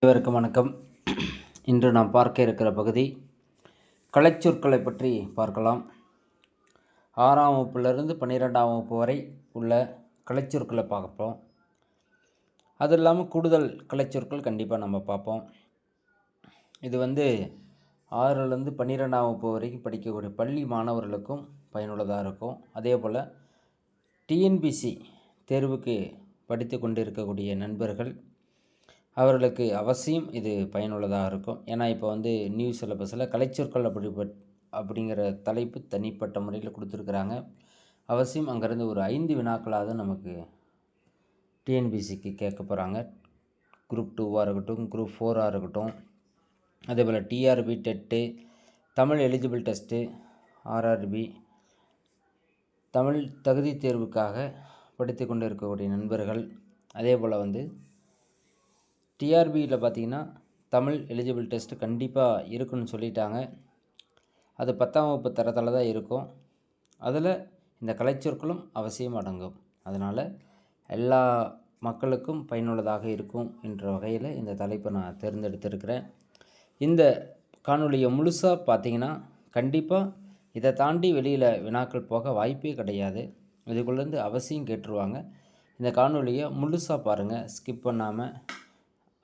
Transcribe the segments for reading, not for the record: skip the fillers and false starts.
அனைவருக்கும் வணக்கம். இன்று நாம் பார்க்க இருக்கிற பகுதி கலைச்சொற்களை பற்றி பார்க்கலாம். 6ஆம் வகுப்பிலிருந்து 12ஆம் வகுப்பு வரை உள்ள கலைச்சொற்களை பார்ப்போம். அது இல்லாமல் கூடுதல் கலைச்சொற்கள் கண்டிப்பாக நம்ம பார்ப்போம். இது 6லேருந்து 12ஆம் வகுப்பு வரைக்கும் படிக்கக்கூடிய பள்ளி மாணவர்களுக்கும் பயனுள்ளதாக இருக்கும். அதே போல் டிஎன்பிசி தேர்வுக்கு படித்து கொண்டிருக்கக்கூடிய நண்பர்கள் அவர்களுக்கு அவசியம் இது பயனுள்ளதாக இருக்கும். ஏன்னா இப்போ நியூ சிலபஸில் கலைச்சொற்கள் அப்படிங்கிற தலைப்பு தனிப்பட்ட முறையில் கொடுத்துருக்குறாங்க. அவசியம் அங்கேருந்து ஒரு 5 வினாக்களாவது நமக்கு டிஎன்பிசிக்கு கேட்க போகிறாங்க. குரூப் 2வாக இருக்கட்டும், குரூப் 4ஆக இருக்கட்டும், அதே போல் TRB TET, Tamil eligible test, RRB, Tamil தகுதி தேர்வுக்காக படித்து கொண்டு இருக்கக்கூடிய நண்பர்கள், அதே போல் டிஆர்பியில் பார்த்திங்கன்னா தமிழ் எலிஜிபிள் டெஸ்ட்டு கண்டிப்பாக இருக்குன்னு சொல்லிட்டாங்க. அது 10ஆம் வகுப்பு தரத்தில் தான் இருக்கும். அதில் இந்த கலைச்சொற்களும் அவசியம் அடங்கும். அதனால் எல்லா மக்களுக்கும் பயனுள்ளதாக இருக்கும் என்ற வகையில் இந்த தலைப்பை நான் தேர்ந்தெடுத்திருக்கிறேன். இந்த காணொலியை முழுசாக பார்த்திங்கன்னா கண்டிப்பாக இதை தாண்டி வெளியில் வினாக்கள் போக வாய்ப்பே கிடையாது. இதுக்குள்ளேருந்து அவசியம் கேட்டுருவாங்க. இந்த காணொலியை முழுசாக பாருங்கள், ஸ்கிப் பண்ணாமல்.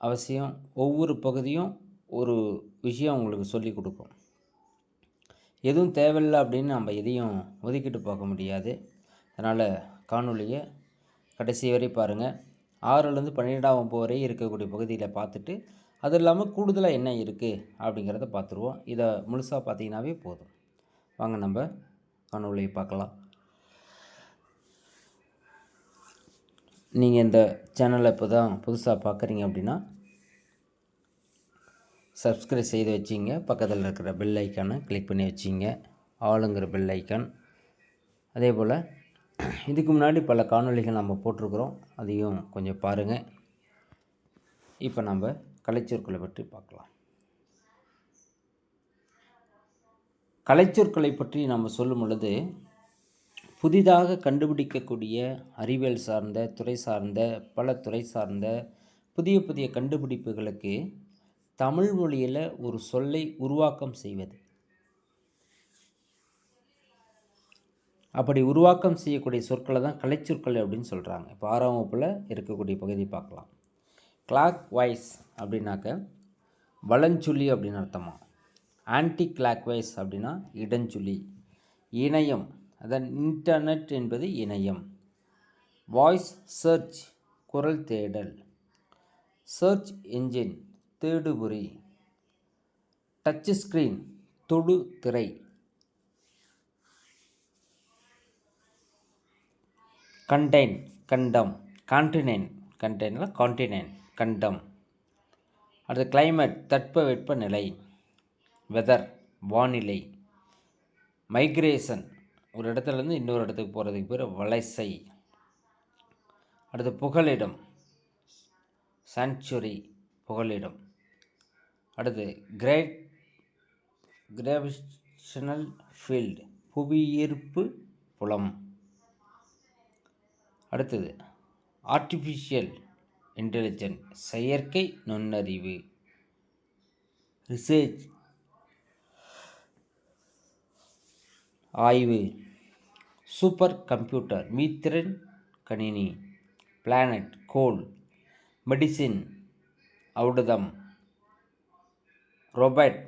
அவசியம் ஒவ்வொரு பகுதியும் ஒரு விஷயம் உங்களுக்கு சொல்லி கொடுக்கும். எதுவும் தேவையில்லை அப்படின்னு நம்ம எதையும் ஒதுக்கிட்டு போக முடியாது. அதனால் காணொலியை கடைசி வரை பாருங்கள். 6லேருந்து 12ஆம் வகுப்பு வரை இருக்கக்கூடிய பகுதியில் பார்த்துட்டு அது இல்லாமல் கூடுதலாக என்ன இருக்குது அப்படிங்கிறத பார்த்துருவோம். இதை முழுசாக பார்த்தீங்கன்னாவே போதும். வாங்க நம்ம காணொலியை பார்க்கலாம். நீங்கள் இந்த சேனலை இப்போ தான் புதுசாக பார்க்குறீங்க அப்படின்னா சப்ஸ்கிரைப் செய்து வச்சிங்க. பக்கத்தில் இருக்கிற பெல் ஐக்கானை கிளிக் பண்ணி வச்சிங்க, ஆளுங்கிற பெல் ஐக்கான். அதே போல் இதுக்கு முன்னாடி பல காணொலிகள் நம்ம போட்டிருக்கிறோம், அதையும் கொஞ்சம் பாருங்கள். இப்போ நம்ம கலைச்சொற்களை பற்றி பார்க்கலாம். கலைச்சொற்களை பற்றி நம்ம சொல்லும் பொழுது புதிதாக கண்டுபிடிக்கக்கூடிய அறிவியல் சார்ந்த, துறை சார்ந்த, பல துறை சார்ந்த புதிய புதிய கண்டுபிடிப்புகளுக்கு தமிழ் மொழியில் ஒரு சொல்லை உருவாக்கம் செய்வது. அப்படி உருவாக்கம் செய்யக்கூடிய சொற்களை தான் கலைச்சொற்கள் அப்படின்னு சொல்கிறாங்க. இப்போ 6ஆம் வகுப்பில் இருக்கக்கூடிய பகுதி பார்க்கலாம். கிளாக் வைஸ் அப்படின்னாக்க வலஞ்சுழி அப்படின்னு அர்த்தமா. ஆன்டி கிளாக் வைஸ் அப்படின்னா இடஞ்சுழி. இணையம், அதான் இன்டர்நெட் என்பது இணையம். வாய்ஸ் சர்ச் குரல் தேடல். சர்ச் என்ஜின் தேடுபொறி. டச் ஸ்க்ரீன் தொடு திரை. கண்டெய்ன் கண்டம். கான்டினென்ட் கண்டெய்னில் கான்டினென்ட் கண்டம். அடுத்து கிளைமேட் தட்பவெட்ப நிலை. வெதர் வானிலை. மைக்ரேஷன் ஒரு இடத்துலேருந்து இன்னொரு இடத்துக்கு போகிறதுக்கு பேர் வலசை. அடுத்து புகலிடம் சாங்சுரி புகலிடம். அடுத்து கிராவிடேஷனல் ஃபீல்டு புவியீர்ப்பு புலம். அடுத்தது ஆர்டிஃபிஷியல் இன்டெலிஜென்ஸ் செயற்கை நுண்ணறிவு. ரிசர்ச் ஆய்வு. சூப்பர் கம்ப்யூட்டர் மீத்திறன் கணினி. பிளானட் கோள். மெடிசின் ஔடதம். ரோபோட்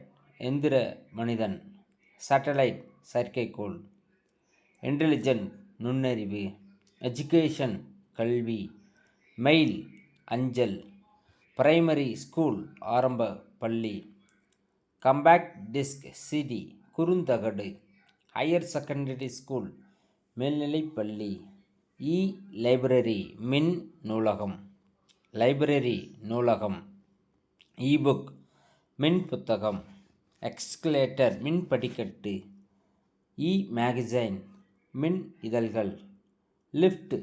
எந்திர மனிதன். சேட்டலைட் செயற்கைக்கோள். இன்டெலிஜென்ட் நுண்ணறிவு. எஜுகேஷன் கல்வி. மெயில் அஞ்சல். பிரைமரி ஸ்கூல் ஆரம்ப பள்ளி. கம்பேக்ட் டிஸ்க் சிடி குறுந்தகடு. ஹையர் செகண்டரி ஸ்கூல் மேல்நிலைப் பள்ளி. இ லைப்ரரி மின் நூலகம். லைப்ரரி நூலகம். இபுக் மின் புத்தகம். எக்ஸ்கலேட்டர் மின் படிக்கட்டு. இ மேகசைன் மின் இதழ்கள். லிஃப்ட்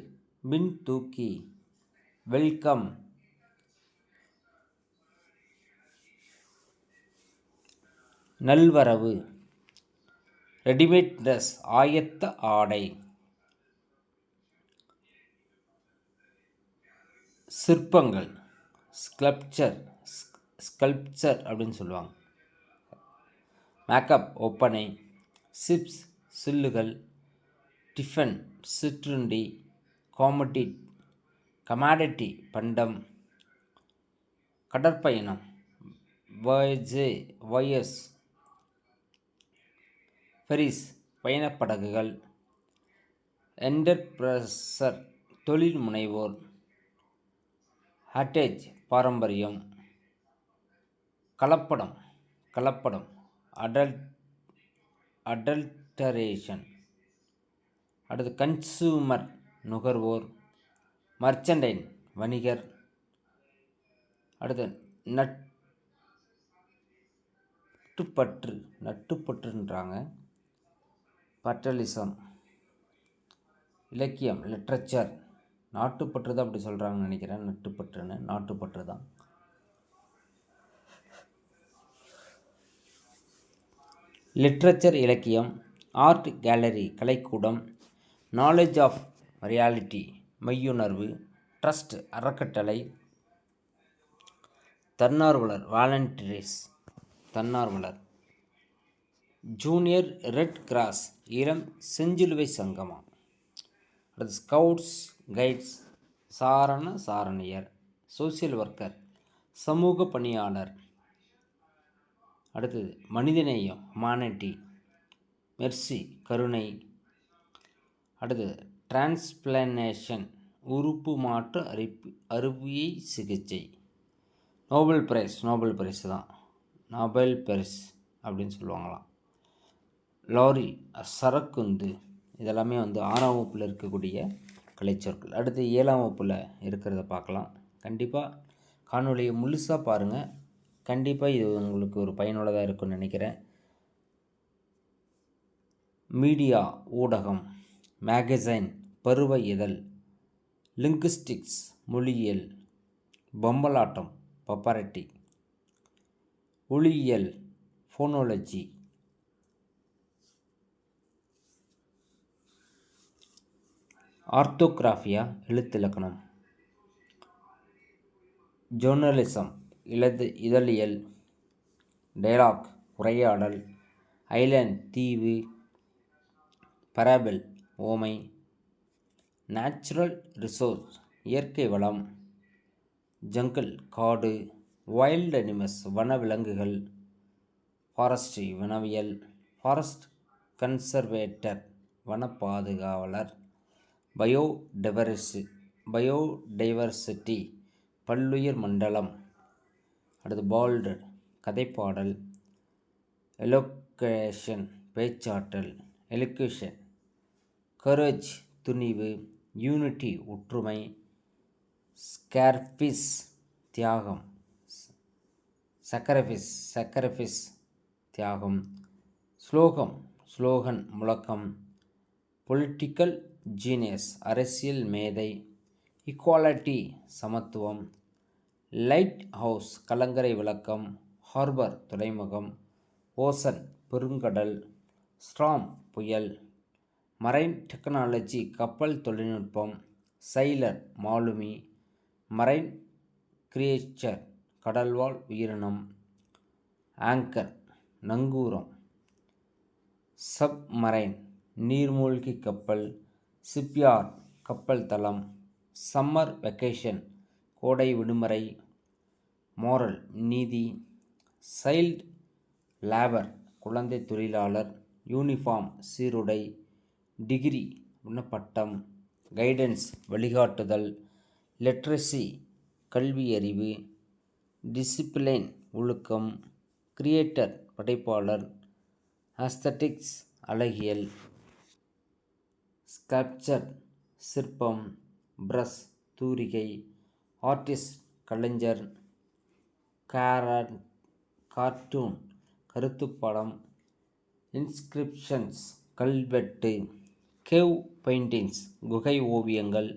மின் தூக்கி. வெல்கம் நல்வரவு. ரெடிமேட் ட்ரெஸ் ஆயத்த ஆடை. சிற்பங்கள் ஸ்கல்ப்சர் ஸ்கல்ப்சர் அப்படின்னு சொல்லுவாங்க. மேக்கப் ஒப்பனை, சிப்ஸ் சில்லுகள், டிஃபன் சிற்றுண்டி, கமாடிட்டி பண்டம், கடற்பயணம் வயஸ், ஃபெரிஸ் பயணப்படகுகள், என்டர்பிரசர் தொழில் முனைவோர், ஹாட்டேஜ் பாரம்பரியம், கலப்படம் அடல்டரேஷன். அடுத்து கன்சூமர் நுகர்வோர், மர்ச்சன்டைன் வணிகர். அடுத்து நட்டுப்பற்றுன்றாங்க, பட்டலிசம். இலக்கியம் லிட்ரேச்சர், நாட்டுப்பற்று தான் அப்படி சொல்கிறாங்கன்னு நினைக்கிறேன். நட்டுப்பற்றுன்னு நாட்டுப்பற்று தான். லிட்ரேச்சர் இலக்கியம், ஆர்ட் கேலரி கலைக்கூடம், நாலேஜ் ஆஃப் ரியாலிட்டி மெய்யுணர்வு, ட்ரஸ்ட் அறக்கட்டளை, தன்னார்வலர் வாலண்டியர்ஸ் தன்னார்வலர், ஜூனியர் ரெட் கிராஸ் இளம் செஞ்சிலுவை சங்கமம். அடுத்து ஸ்கவுட்ஸ் கைட்ஸ் சாரணியர், சோசியல் ஒர்க்கர் சமூக பணியாளர். அடுத்தது மனிதநேயம் ஹியூமானிட்டி, மெர்சி கருணை. அடுத்தது டிரான்ஸ்பிளான்டேஷன் உறுப்பு மாற்று அறுவை சிகிச்சை. நோபல் பிரைஸ் தான், நோபல் பிரைஸ் அப்படின்னு சொல்லுவாங்களாம். லாரி சரக்குந்து, இதெல்லாமே 6ஆம் வகுப்பில் இருக்கக்கூடிய கலைச்சொற்கள். அடுத்து 7ஆம் வகுப்பில் இருக்கிறத பார்க்கலாம். கண்டிப்பாக காணொலியை முழுசாக பாருங்கள். கண்டிப்பாக இது உங்களுக்கு ஒரு பயனுள்ளதாக இருக்கும்னு நினைக்கிறேன். மீடியா ஊடகம், மேகசைன் பருவ இதழ், லிங்குஸ்டிக்ஸ் மொழியியல், பொம்மலாட்டம் பப்பரட்டி, ஒளியியல் ஃபோனாலஜி, ஆர்த்தோகிராஃபியா எழுத்திலக்கணம், ஜேர்னலிசம் இதழியல், டயலாக் உரையாடல், ஐலண்ட் தீவு, பராபிள் ஓமை, நேச்சுரல் ரிசோர்ஸ் இயற்கை வளம், ஜங்கிள் காடு, வைல்ட் அனிமல்ஸ் வனவிலங்குகள், ஃபாரஸ்ட்ரி வனவியல், ஃபாரஸ்ட் கன்சர்வேட்டர் வன பாதுகாவலர், பயோடைவர்சிட்டி பல்லுயிர் மண்டலம். அடுத்து பால்டு கதைப்பாடல், எலோகேஷன் பேச்சாற்றல், எலோகேஷன் கரேஜ் துணிவு, யூனிட்டி ஒற்றுமை, ஸ்கேர்பிஸ் தியாகம், சக்கரபிஸ் தியாகம், ஸ்லோகன் முழக்கம், பொலிட்டிக்கல் ஜீனியஸ் அரசியல் மேதை, ஈக்குவாலிட்டி சமத்துவம், லைட் ஹவுஸ் கலங்கரை விளக்கம், ஹார்பர் துறைமுகம், ஓசன் பெருங்கடல், ஸ்ட்ராம் புயல், மரைன் டெக்னாலஜி கப்பல் தொழில்நுட்பம், சைலர் மாலுமி, மரைன் கிரியேச்சர் கடல்வாழ் உயிரினம், ஆங்கர் நங்கூரம், சப்மரைன் நீர்மூழ்கி கப்பல், ஷிப்யார்ட் கப்பல் தளம், சம்மர் வெக்கேஷன் கோடை விடுமுறை, மோரல் நீதி, சைல்ட் லேபர் குழந்தை தொழிலாளர், யூனிஃபார்ம் சீருடை, டிகிரி பட்டம், கைடன்ஸ் வழிகாட்டுதல், லிட்ரஸி கல்வியறிவு, டிசிப்ளின் ஒழுக்கம், கிரியேட்டர் படைப்பாளர், ஆஸ்தட்டிக்ஸ் அழகியல், ஸ்கல்ப்சர் சிற்பம், பிரஷ் தூரிகை, ஆர்டிஸ்ட் கலைஞர், கார்ட்டூன் கருத்துப்படம், இன்ஸ்கிரிப்ஷன்ஸ் கல்வெட்டு, கேவ் பெயிண்டிங்ஸ் குகை ஓவியங்கள்,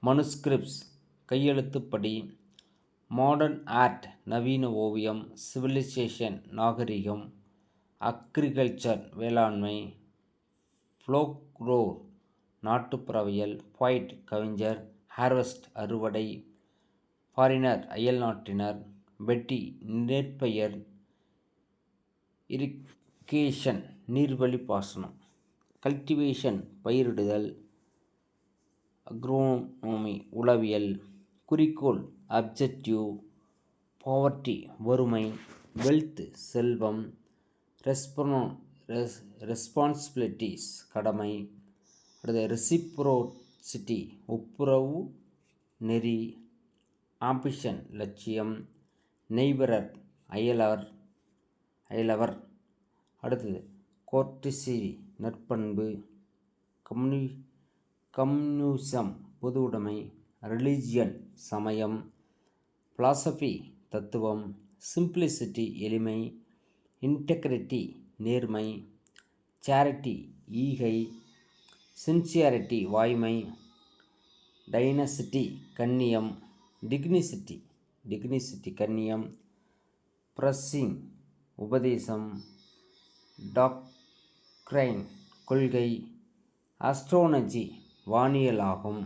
மனுஸ்கிரிப்ட்ஸ் கையெழுத்துப்படி, மாடர்ன் ஆர்ட் நவீன ஓவியம், சிவிலைசேஷன் நாகரிகம், அக்ரிகல்ச்சர் வேளாண்மை, ஃப்ளோக்லோர் நாட்டுப்புறவியல், போய்ட் கவிஞர், ஹார்வெஸ்ட் அறுவடை, ஃபாரினர் அயல்நாட்டினர், வெட்டி, நெற்பெயர், இரிகேஷன் நீர்வழி பாசனம், கல்டிவேஷன் பயிரிடுதல், அக்ரோனோமி உளவியல், குறிக்கோள் அப்ஜெக்டிவ், பாவர்ட்டி வறுமை, வெல்த் செல்வம், ரெஸ்பான்சிபிலிட்டிஸ் கடமை, அடுத்து ரெசிப்ரோசிட்டி ஒப்புரவு நெறி, ஆம்பிஷன் லட்சியம், நெய்பரர் அயலவர், அடுத்தது கோர்டிசி நற்பண்பு, கம்யூனிசம் பொது உடைமை, ரிலிஜியன் சமயம், பிலாசபி தத்துவம், சிம்பிளிசிட்டி எளிமை, இன்டெகிரிட்டி நேர்மை, சேரிட்டி ஈகை, சின்சியாரிட்டி வாய்மை, டைனசிட்டி கண்ணியம், டிக்னிசிட்டி கண்ணியம், பிரஸ்ஸிங் உபதேசம், டாக்ட்ரைன் கொள்கை, ஆஸ்ட்ரோனஜி வானியல் ஆகும்.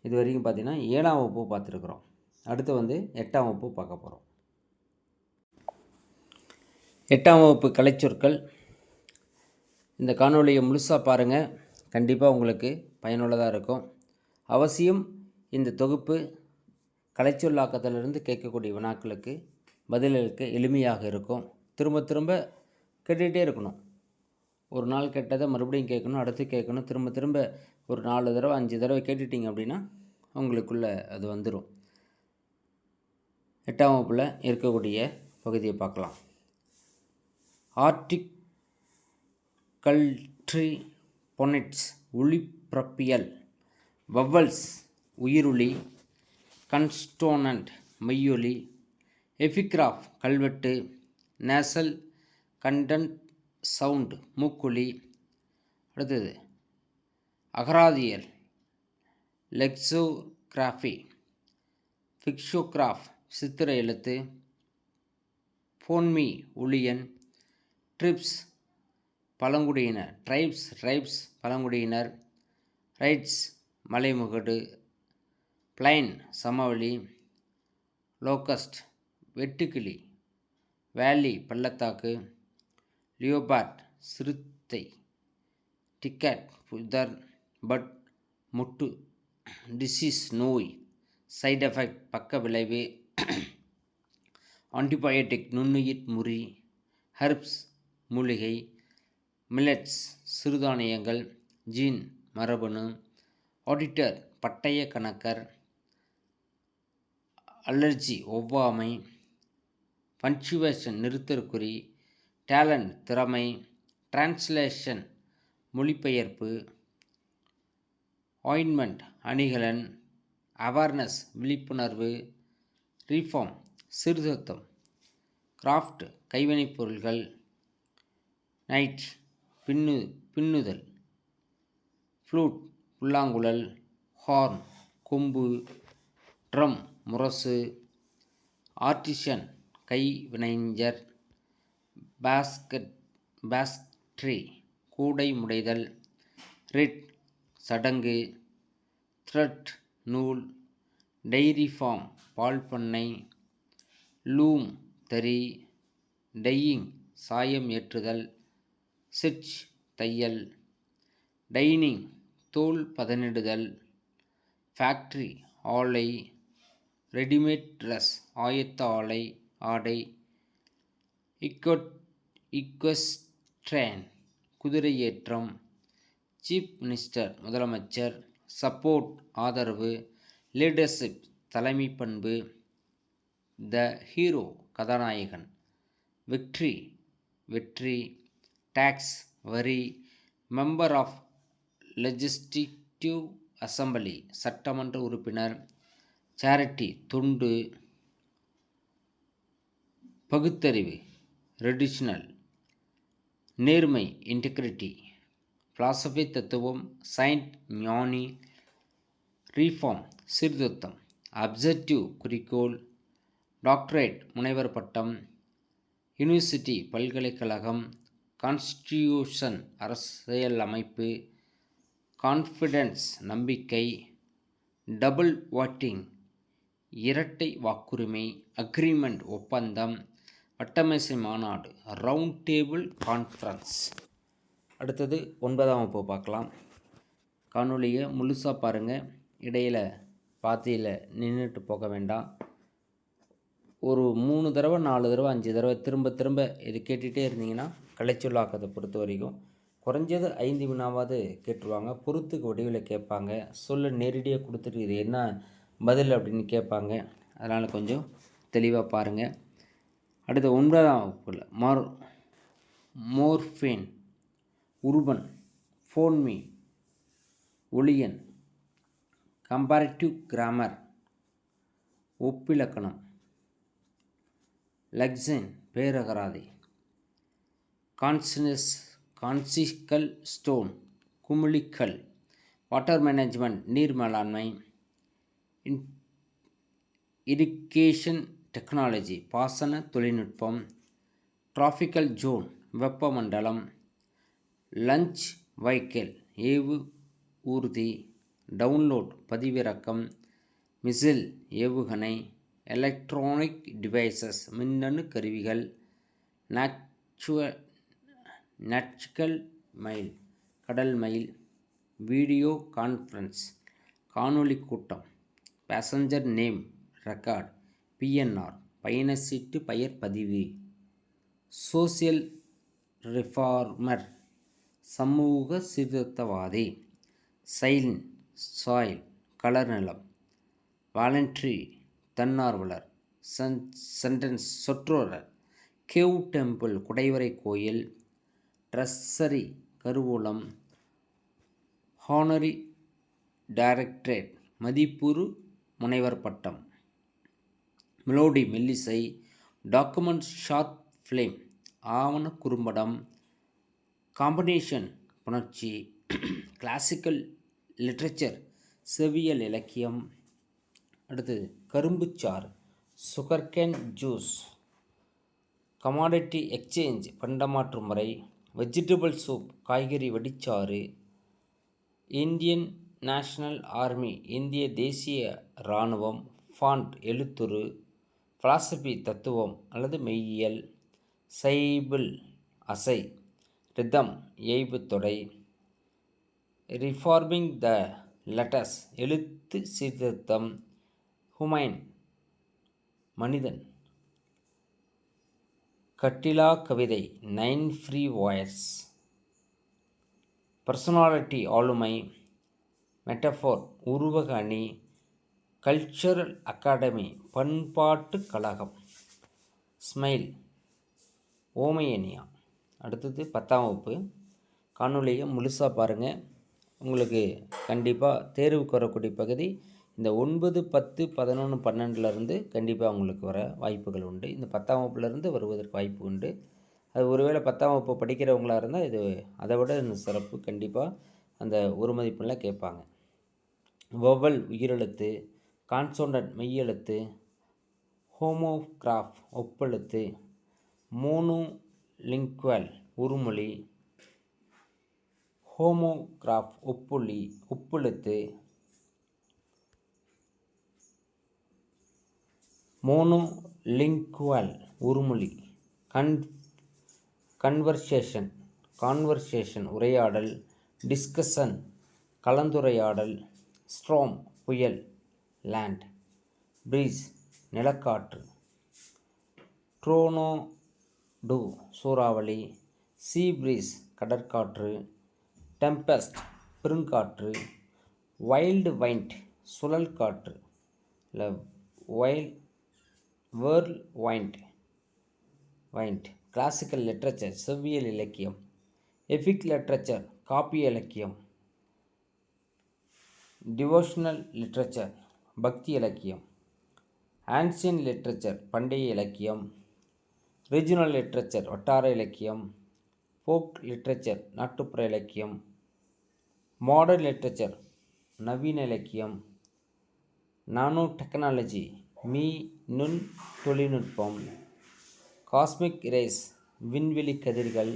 இது வரைக்கும் பார்த்திங்கன்னா 7ஆம் வகுப்பு பார்த்துருக்குறோம். அடுத்து 8ஆம் வகுப்பு பார்க்க போகிறோம். 8ஆம் வகுப்பு கலைச்சொற்கள். இந்த காணொலியை முழுசாக பாருங்கள், கண்டிப்பாக உங்களுக்கு பயனுள்ளதாக இருக்கும். அவசியம் இந்த தொகுப்பு கலைச்சொல்லாக்கத்திலிருந்து கேட்கக்கூடிய வினாக்களுக்கு பதிலளிக்க எளிமையாக இருக்கும். திரும்ப திரும்ப கேட்டுகிட்டே இருக்கணும். ஒரு நாள் கேட்டதை மறுபடியும் கேட்கணும், அடுத்து கேட்கணும், திரும்ப திரும்ப ஒரு 4 தடவை 5 தடவை கேட்டுட்டிங்க அப்படின்னா உங்களுக்குள்ளே அது வந்துடும். 8ஆம் வகுப்பில் இருக்கக்கூடிய பகுதியை பார்க்கலாம். ஆர்டிகல்ட்ரி பொனெட்ஸ் ஒளிப்பிறப்பியல், வவ்வல்ஸ் உயிருளி, கன்ஸ்டோனன்ட் மெய்யொலி, எபிகிராஃப் கல்வெட்டு, நேசல் கண்டன்ட் சவுண்ட் மூக்குழி, அடுத்தது அகராதியல், லெக்ஸோகிராஃபி, பிக்ஷோகிராஃப் சித்திர எழுத்து, போன்மி ஒளியன், ட்ரைப்ஸ் பழங்குடியினர், ரைட்ஸ் மலைமுகடு, பிளைன் சமவெளி, லோகஸ்ட் வெட்டுக்கிளி, வேலி பள்ளத்தாக்கு, லியோபார்ட் சிறுத்தை, டிக்கெட் புதர், பட் முட்டு, டிசீஸ் நோய், சைடு எஃபெக்ட் பக்க விளைவு, ஆன்டிபயோட்டிக் நுண்ணுயிர் முறி, ஹெர்ப்ஸ் மூலிகை, மில்லட்ஸ் சிறுதானியங்கள், ஜீன் மரபணு, ஆடிட்டர் பட்டய கணக்கர், அலர்ஜி ஒவ்வாமை, பங்க்சுவேஷன் நிறுத்தற்குறி, டேலண்ட் திறமை, டிரான்ஸ்லேஷன் மொழிபெயர்ப்பு, ஆயின்மெண்ட் அணிகலன், அவேர்னஸ் விழிப்புணர்வு, ரீஃபார்ம் சீர்திருத்தம், கிராஃப்ட் கைவினைப் பொருள்கள், நைட் பின்னுதல், ஃப்ளூட் புல்லாங்குழல், ஹார்ன் கொம்பு, ட்ரம் முரசு, ஆர்டிஷன் கைவினைஞர், பேஸ்ட்ரி கூடை முடைதல், ரிட் சடங்கு, த்ரெட் நூல், டெய்ரி ஃபார்ம் பால் பண்ணை, லூம் தறி, டையிங் சாயம் ஏற்றுதல், ஸ்டிட்ச் தையல், டைனிங் தோல் பதனிடுதல், ஃபேக்ட்ரி ஆலை, ரெடிமேட் ட்ரெஸ் ஆயத்த ஆடை, இக்வெஸ்ட்ரியன் குதிரையேற்றம், சீஃப் மினிஸ்டர் முதலமைச்சர், சப்போர்ட் ஆதரவு, லீடர்ஷிப் தலைமை பண்பு, த ஹீரோ கதாநாயகன், வெற்றி, டாக்ஸ் வரி, மெம்பர் ஆஃப் லெஜிஸ்லேட்டிவ் அசெம்பிளி சட்டமன்ற உறுப்பினர், சேரிட்டி தொண்டு, பகுத்தறிவு ரெடிஷனல், நேர்மை இன்டெகிரிட்டி, பிலாசபி தத்துவம், சயின்ட் ஞானி, ரீஃபார்ம் சீர்திருத்தம், அப்ஜெக்டிவ் குறிக்கோள், டாக்டரேட் முனைவர் பட்டம், யூனிவர்சிட்டி பல்கலைக்கழகம், கான்ஸ்டியூஷன் அரசியல் அமைப்பு, கான்ஃபிடென்ஸ் நம்பிக்கை, டபுள் வாட்டிங் இரட்டை வாக்குரிமை, அக்ரிமெண்ட் ஒப்பந்தம், வட்டமேசை மாநாடு, ரவுண்ட் டேபிள் கான்ஃபரன்ஸ். அடுத்தது 9ஆம் வகுப்பு பார்க்கலாம். காணொலியை முழுசாக பாருங்கள். இடையில் பாத்தியில் நின்றுட்டு போக வேண்டாம். ஒரு 3 தடவை 4 தடவை 5 தடவை திரும்ப திரும்ப இது கேட்டுகிட்டே இருந்தீங்கன்னா கலைச்சொல்லாக்கத்தை பொறுத்த வரைக்கும் குறைஞ்சது 5 வினாவாவது கேட்டுருவாங்க. பொறுத்துக்கு வடிவில் கேட்பாங்க. சொல்ல நேரடியாக கொடுத்துட்டு இது என்ன பதில் அப்படின்னு கேட்பாங்க. அதனால் கொஞ்சம் தெளிவாக பாருங்கள். அடுத்து 9ஆம் வகுப்பில் மோர்ஃபேன், உருபன், ஃபோன்மி, ஒளியன், கம்பேரிட்டிவ் கிராமர், ஒப்பிலக்கணம், லக்ஸன் பேரகராதி, கான்சிஸ்கல் ஸ்டோன், குமிழிக்கல், வாட்டர் மேனேஜ்மெண்ட் நீர் மேலாண்மை, இரிகேஷன் டெக்னாலஜி பாசன தொழில்நுட்பம், டிராபிக்கல் ஜோன் வெப்பமண்டலம், லஞ்ச் வைக்கல் ஏவு ஊர்தி, டவுன்லோட் பதிவிறக்கம், மிசில் ஏவுகணை, எலக்ட்ரானிக் டிவைசஸ் மின்னணு கருவிகள், நாட்சிக்கல் மைல் கடல் மைல், வீடியோ கான்ஃபரன்ஸ் காணொளி கூட்டம், பேசஞ்சர் நேம் ரெக்கார்ட் பிஎன்ஆர் பயண சீட்டு பெயர் பதிவு, சோசியல் ரிஃபார்மர் சமூக சீர்திருத்தவாதி, சைல்ன் சாயில் கலர் நிலம், வாலண்டரி தன்னார்வலர், சென்டென்ஸ் சொற்றொடர், கேவ் டெம்பிள் குடைவரை கோயில், ட்ரெஸ்ஸரி கருவூலம், ஹானரி டைரக்டரேட் மதிப்புறு முனைவர் பட்டம், மெலோடி மெல்லிசை, டாக்குமெண்ட் ஷார்ட் ஃபிலிம் ஆவண குறும்படம், காம்பினேஷன் புணர்ச்சி, கிளாசிக்கல் லிட்ரேச்சர் செவியல் இலக்கியம். அடுத்து கரும்புச்சாறு, சுகர்கேன் ஜூஸ், கமாடிட்டி எக்ஸ்சேஞ்ச் பண்டமாற்று முறை, வெஜிடபிள் சூப் காய்கறி வடிச்சாறு, இந்தியன் நேஷனல் ஆர்மி இந்திய தேசிய இராணுவம், ஃபாண்ட் எழுத்துரு, பிலாசபி தத்துவம் அல்லது மெய்யியல், சைபிள் அசை, ரிதம் ஏய்பு தொடை, ரிஃபார்மிங் த லெட்டர்ஸ் எழுத்து சீர்திருத்தம், ஹுமைன் மனிதன், கட்டிலா கவிதை 9 ஃப்ரீ வாயர்ஸ், பர்சனாலிட்டி ஆளுமை, மெட்டஃபோர் உருவக அணி, கல்ச்சுரல் அகாடமி பண்பாட்டு கழகம், ஸ்மைல் ஓமையனியா. அடுத்தது 10ஆம் வகுப்பு. காணொலியை முழுசாக பாருங்கள். உங்களுக்கு கண்டிப்பாக தேர்வுக்கு வரக்கூடிய பகுதி இந்த 9, 10, 11, 12லேருந்து கண்டிப்பாக உங்களுக்கு வர வாய்ப்புகள் உண்டு. இந்த 10ஆம் வகுப்புலேருந்து வருவதற்கு வாய்ப்பு உண்டு. அது ஒருவேளை 10ஆம் வகுப்பு படிக்கிறவங்களாக இருந்தால் இது அதை விட இந்த சிறப்பு. கண்டிப்பாக அந்த ஒரு மதிப்பெண்ணில் கேட்பாங்க. வவல் உயிரெழுத்து, கான்சோனன்ட் மெய்யெழுத்து, ஹோமோகிராஃப் ஒப்பெழுத்து, மோனோலிங்குவல் உருமொழி, ஹோமோகிராஃப் ஒப்பெழுத்து, மோனோலிங்குவல் உருமொழி, கான்வர்சேஷன் உரையாடல், டிஸ்கஷன் கலந்துரையாடல், ஸ்ட்ராம் புயல் லேண்ட், பிரீஸ் நிலக்காற்று, டோர்னடோ சூறாவளி, சீ பிரீஸ் கடற்காற்று, டெம்பெஸ்ட் பெருங்காற்று, வைல்டு வைண்ட் சுழல் காற்று, இல்லை வேர்ல் வைண்ட், கிளாசிக்கல் லிட்ரேச்சர் செவ்வியல் இலக்கியம், எபிக் லிட்ரேச்சர் காப்பிய இலக்கியம், டிவோஷனல் லிட்ரேச்சர் பக்தி இலக்கியம், ஆன்சியன் லிட்ரேச்சர் பண்டைய இலக்கியம், ரீஜனல் லிட்ரேச்சர் வட்டார இலக்கியம், ஃபோக் லிட்ரேச்சர் நாட்டுப்புற இலக்கியம், மாடர்ன் லிட்ரேச்சர் நவீன இலக்கியம், நானோ டெக்னாலஜி நுண் தொழில்நுட்பம், காஸ்மிக் ரேஸ் விண்வெளி கதிர்கள்,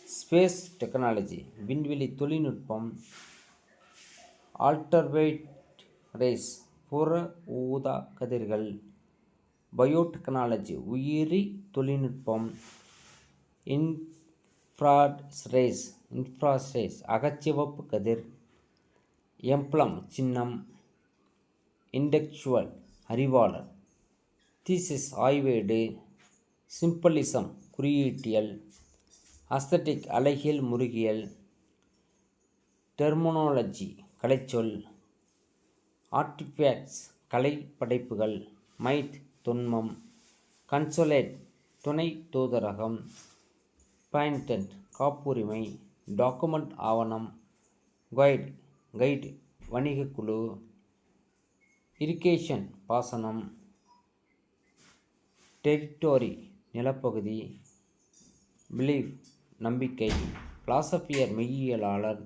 ஸ்பேஸ் டெக்னாலஜி விண்வெளி தொழில்நுட்பம், ஆல்டர்வேட் ரேஸ் புற ஊதா கதிர்கள், பயோடெக்னாலஜி உயிரி தொழில்நுட்பம், இன்ஃப்ராஸ்ரேஸ் அகச்சிவப்பு கதிர், எம்ப்ளம் சின்னம், இன்டெக்சுவல் அறிவாளர், தீசிஸ் ஆய்வேடு, சிம்பலிசம் குறியீட்டியல், அஸ்தட்டிக் அழகியல் முருகியல், டெர்மினாலஜி கலைச்சொல், ஆர்டிஃபேக்ட்ஸ் கலை படைப்புகள், மைட் தொன்மம், கன்சோலேட் துணை தூதரகம், பேட்டன்ட் காப்புரிமை, டாக்குமெண்ட் ஆவணம், கைடு வணிகக்குழு, இரிகேஷன் பாசனம், டெரிட்டோரி நிலப்பகுதி, பிலீஃப் நம்பிக்கை, பிலாசபியர் மெய்யியலாளர்,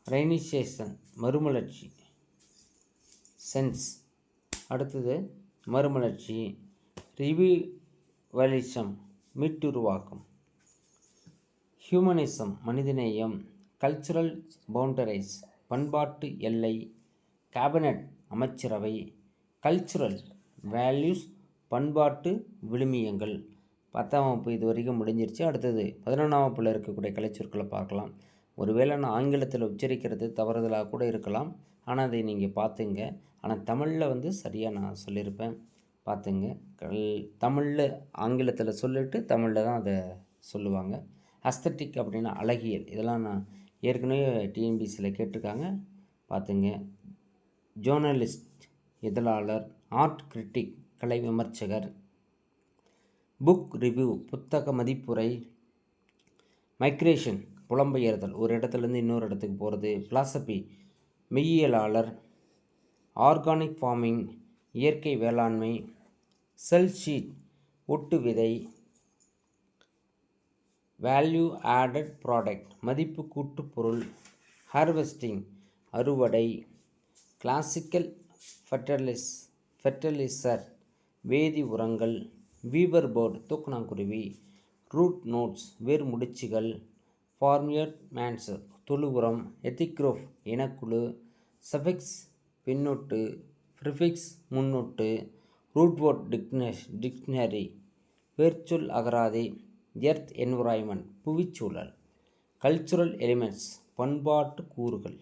ரெனிசேஷன் மறுமலர்ச்சி, சென்ஸ் அடுத்தது மறுமலர்ச்சி, ரிவிவலிசம் மீட்டுருவாக்கம், ஹியூமனிசம் மனிதநேயம், கல்ச்சுரல் பவுண்டரிஸ் பண்பாட்டு எல்லை, கேபினட் அமைச்சரவை, கல்ச்சுரல் வேல்யூஸ் பண்பாட்டு விழுமியங்கள். 10ஆம் வகுப்பு இது வரைக்கும் முடிஞ்சிருச்சு. அடுத்தது 11ஆம் வகுப்பில் இருக்கக்கூடிய கலைச்சொற்களை பார்க்கலாம். ஒருவேளை நான் ஆங்கிலத்தில் உச்சரிக்கிறது தவறுதலாக கூட இருக்கலாம், ஆனால் அதை நீங்கள் பார்த்துங்க. ஆனால் தமிழில் சரியாக நான் சொல்லியிருப்பேன், பார்த்துங்க. தமிழில் ஆங்கிலத்தில் சொல்லிவிட்டு தமிழில் தான் அதை சொல்லுவாங்க. அஸ்தட்டிக் அப்படின்னா அழகியல், இதெல்லாம் நான் ஏற்கனவே டிஎன்பிசியில் கேட்டிருக்காங்க, பார்த்துங்க. ஜேர்னலிஸ்ட் இதழாளர், ஆர்ட் கிரிட்டிக் கலை விமர்சகர், புக் ரிவ்யூ புத்தக மதிப்புரை, மைக்ரேஷன் புலம்பெயர்தல் ஒரு இடத்துலேருந்து இன்னொரு இடத்துக்கு போகிறது, பிலாசபி மெய்யியலாளர், ஆர்கானிக் ஃபார்மிங் இயற்கை வேளாண்மை, செல் ஷீட் ஒட்டு விதை, வேல்யூ ஆடட் ப்ராடக்ட் மதிப்பு கூட்டு பொருள், ஹார்வெஸ்டிங் அறுவடை, கிளாசிக்கல் ஃபெர்டிலைசர் வேதி உரங்கள், வீவர் போர்டு தூக்கணாங்குருவி, ரூட் நோட்ஸ் வேர் முடிச்சுகள், ஃபார்மியர் மேன்ஸ் தொழு உரம், எத்திக்ரோஃப் இனக்குழு, சஃபிக்ஸ் பின்னொட்டு, ப்ரிஃபிக்ஸ் முன்னொட்டு, ரூட்வோர்ட் டிக்ஷனரி வேர்ச்சொல் அகராதி, எர்த் என்விரான்மெண்ட் புவிச்சூழல், கல்ச்சுரல் எலிமெண்ட்ஸ் பண்பாட்டு கூறுகள்,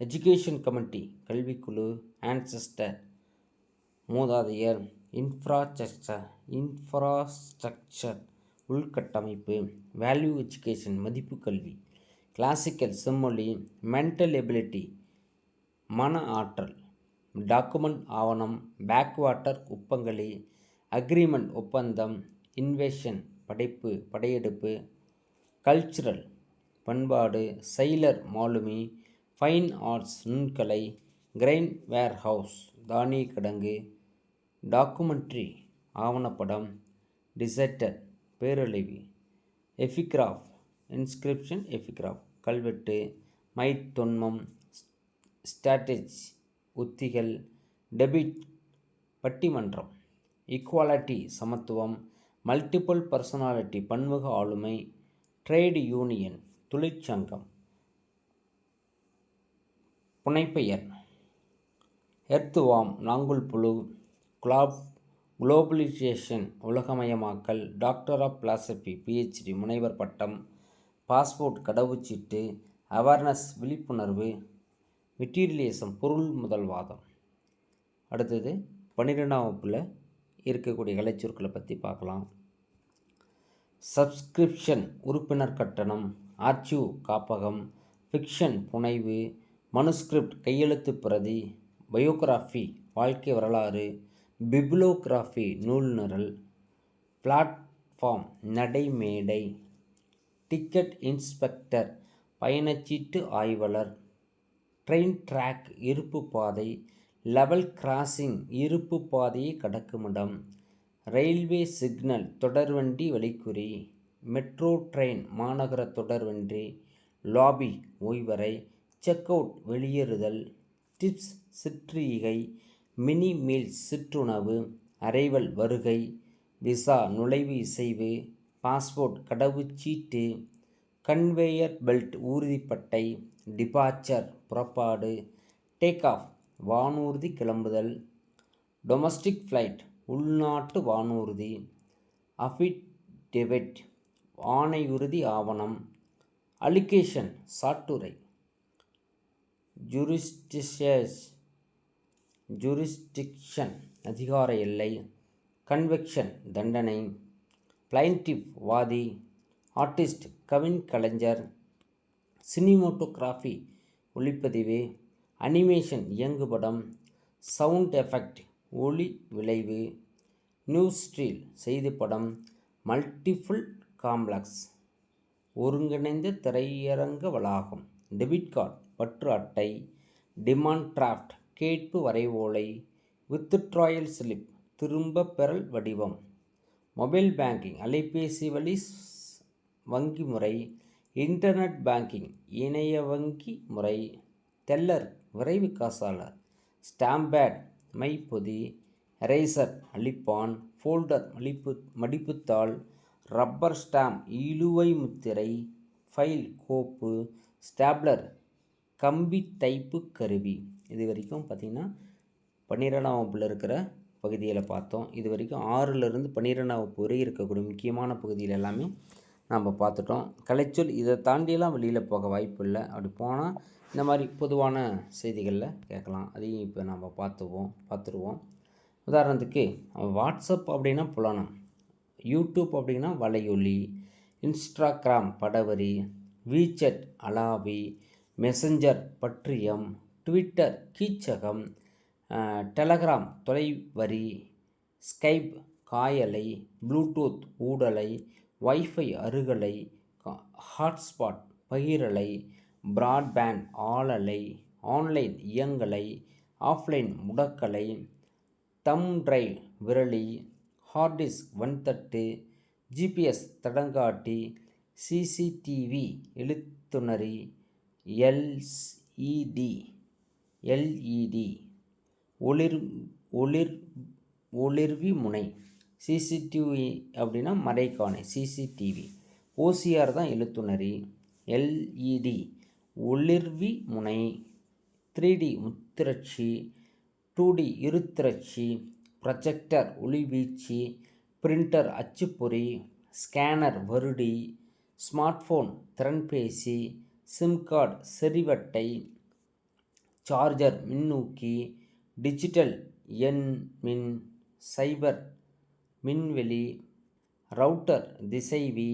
எஜுகேஷன் கமிட்டி கல்விக்குழு, ஆன்செஸ்டர் மூதாதையர், இன்ஃப்ராஸ்ட்ரக்சர் உள்கட்டமைப்பு, வேல்யூ எஜுகேஷன் மதிப்பு கல்வி, கிளாசிக்கல் செம்மொழி, மென்டல் எபிலிட்டி மன ஆற்றல், டாக்குமெண்ட் ஆவணம், பேக்வாட்டர் உப்பங்களி, அக்ரிமெண்ட் ஒப்பந்தம், இன்வேஷன் படையெடுப்பு, கல்ச்சுரல் பண்பாடு, சைலர் மாலுமி, ஃபைன் ஆர்ட்ஸ் நுண்கலை, கிரெயின் வேர்ஹவுஸ் தானிய கிடங்கு, டாக்குமெண்ட்ரி ஆவணப்படம், டிசைட்டர் பேரழிவு, எபிகிராஃப் இன்ஸ்கிரிப்ஷன் எபிகிராஃப் கல்வெட்டு, மைட் தொன்மம், ஸ்ட்ராட்டஜி உத்திகள், டெபிட் பட்டிமன்றம், ஈக்குவாலிட்டி சமத்துவம், மல்டிபிள் பர்சனாலிட்டி பன்முக ஆளுமை, ட்ரேட் யூனியன் தொழிற்சங்கம், புனைப்பெயர், எர்த்வார்ம் நாங்குல் புழு, குளோபலைசேஷன் உலகமயமாக்கல், டாக்டர் ஆஃப் பிலாசபி பிஹெச்டி முனைவர் பட்டம், பாஸ்போர்ட் கடவுச்சீட்டு, அவேர்னஸ் விழிப்புணர்வு, மெட்டீரியலிசம் பொருள் முதல்வாதம். அடுத்தது 12ஆம் வகுப்பில் இருக்கக்கூடிய கலைச்சொற்களை பற்றி பார்க்கலாம். சப்ஸ்கிரிப்ஷன் உறுப்பினர் கட்டணம், ஆர்ச்சிவ் காப்பகம், ஃபிக்ஷன் புனைவு, மனுஸ்கிரிப்ட் கையெழுத்து பிரதி, பயோகிராஃபி வாழ்க்கை வரலாறு, பிப்ளியோகிராஃபி நூல் நிரல், பிளாட்ஃபார்ம் நடைமேடை, டிக்கெட் இன்ஸ்பெக்டர் பயணச்சீட்டு ஆய்வாளர், ட்ரெயின் ட்ராக் இருப்பு பாதை, லெவல் கிராசிங் இருப்பு பாதையை கடக்குமிடம், ரயில்வே சிக்னல் தொடர்வண்டி வழிக்குறி, மெட்ரோ ட்ரெயின் மாநகர தொடர்வண்டி, லாபி ஓய்வறை, செக் அவுட் வெளியேறுதல், டிப்ஸ் சிற்றீகை, மினி மீல்ஸ் சிற்றுணவு, அரைவல் வருகை, விசா நுழைவு இசைவு, பாஸ்போர்ட் கடவுச்சீட்டு, கன்வேயர் பெல்ட் ஊர்திப்பட்டை, டிபார்ச்சர் புறப்பாடு, டேக் ஆஃப் வானூர்தி கிளம்புதல். டொமஸ்டிக் ஃப்ளைட் உள்நாட்டு வானூர்தி. அஃபிடெவிட் ஆணையுறுதி ஆவணம். அலிகேஷன் சாட்டுரை. ஜூரிஸ்டிக்ஷன் அதிகார எல்லை. கன்வெக்ஷன் தண்டனை. பிளைன்டிஃப் வாதி. ஆர்டிஸ்ட் கவிஞர். சினிமோட்டோகிராஃபி ஒளிப்பதிவு. அனிமேஷன் இயங்குபடம். சவுண்ட் எஃபெக்ட் ஒளி விளைவு. நியூஸ்ரீல் செய்திப்படம். மல்டிபிள் காம்ப்ளெக்ஸ் ஒருங்கிணைந்த திரையரங்க வளாகம். டெபிட் கார்டு பற்று அட்டை. டிமாண்ட் டிராஃப்ட் கேட்பு வரைவோலை. வித்ட்ராயல் ஸ்லிப் திரும்ப பெறல் வடிவம். மொபைல் பேங்கிங் அலைபேசி வழி வங்கி முறை. இன்டர்நெட் பேங்கிங் இணைய வங்கி முறை. டெல்லர் விரைவு காசாளர். ஸ்டாம்பேட் மைப்பொதி. எரேசர் அழிப்பான். ஃபோல்டர் மடிப்புத்தாள். ரப்பர் ஸ்டாம்ப் இழுவை முத்திரை. ஃபைல் கோப்பு. ஸ்டாப்லர் கம்பி தைப்பு கருவி. இது வரைக்கும் பார்த்திங்கன்னா 12ஆம் வகுப்பில் இருக்கிற பகுதியில் பார்த்தோம். இது வரைக்கும் 6லிருந்து 12ஆம் வகுப்பு வரை இருக்கக்கூடிய முக்கியமான பகுதியில் எல்லாமே நம்ம பார்த்துட்டோம். கலைச்சொல் இதை தாண்டியெல்லாம் வெளியில் போக வாய்ப்பு இல்லை. அப்படி போனால் இந்த மாதிரி பொதுவான செய்திகளில் கேட்கலாம். அதையும் இப்போ நம்ம பார்த்துருவோம். உதாரணத்துக்கு வாட்ஸ்அப் அப்படின்னா புலனம். யூடியூப் அப்படின்னா வலையொலி. இன்ஸ்டாகிராம் படவரி. வீச்சட் அலாவி. மெசஞ்சர் பற்றியம். ட்விட்டர் கீச்சகம். டெலகிராம் தொலைவரி. ஸ்கைப் காயலை. ப்ளூடூத் ஊடலை. வைஃபை அருகலை. ஹாட்ஸ்பாட் பகிரலை. பிராட்பேண்ட் ஆளலை. ஆன்லைன் இயங்கலை. ஆஃப்லைன் முடக்கலை. தம் டிரைவ் விரலி. ஹார்டிஸ்க் வன்தட்டு. ஜிபிஎஸ் தடங்காட்டி. சிசிடிவி எழுத்துணரி. எல்இடி ஒளிர்வி முனை. சிசிடிவி அப்படின்னா மறைக்காணை. சிசிடிவி. ஓசிஆர் தான் எழுத்துணரி. எல்இடி ஒளிர்வி முனை. 3D முத்திரட்சி. 2D இருத்திரட்சி. ப்ரொஜெக்டர் ஒளிவீச்சு. பிரிண்டர் அச்சுப்பொறி. ஸ்கேனர் வருடி. ஸ்மார்ட்ஃபோன் திறன்பேசி. சிம் கார்டு செறிவட்டை. சார்ஜர் மின்னூக்கி. டிஜிட்டல் எண்மின். சைபர் மின்வெளி. ரவுட்டர் திசைவி.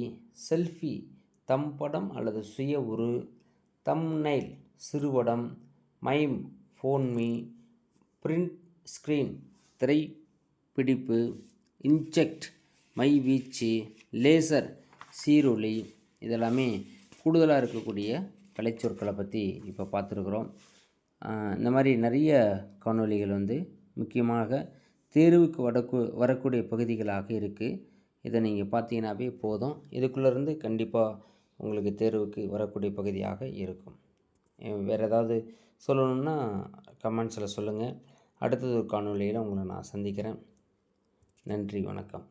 செல்ஃபி தம்படம் அல்லது சுய உரு. தம்ப்நெயில் சிறுபடம். மைம் ஃபோன்மி. பிரிண்ட் ஸ்க்ரீன் திரைப்பிடிப்பு. இன்ஜெக்ட் மைவீச்சு. லேசர் சீரொளி. இதெல்லாமே கூடுதலாக இருக்கக்கூடிய கலைச்சொற்களை பற்றி இப்போ பார்த்துருக்குறோம். இந்த மாதிரி நிறைய காணொளிகள் முக்கியமாக தேர்வுக்கு வரக்கூடிய பகுதிகளாக இருக்குது. இதை நீங்கள் பார்த்தீங்கன்னாவே போதும். இதுக்குள்ளேருந்து கண்டிப்பாக உங்களுக்கு தேர்வுக்கு வரக்கூடிய பகுதியாக இருக்கும். வேறு ஏதாவது சொல்லணுன்னா கமெண்ட்ஸில் சொல்லுங்கள். அடுத்தது ஒரு காணொளியில் உங்களை நான் சந்திக்கிறேன். நன்றி, வணக்கம்.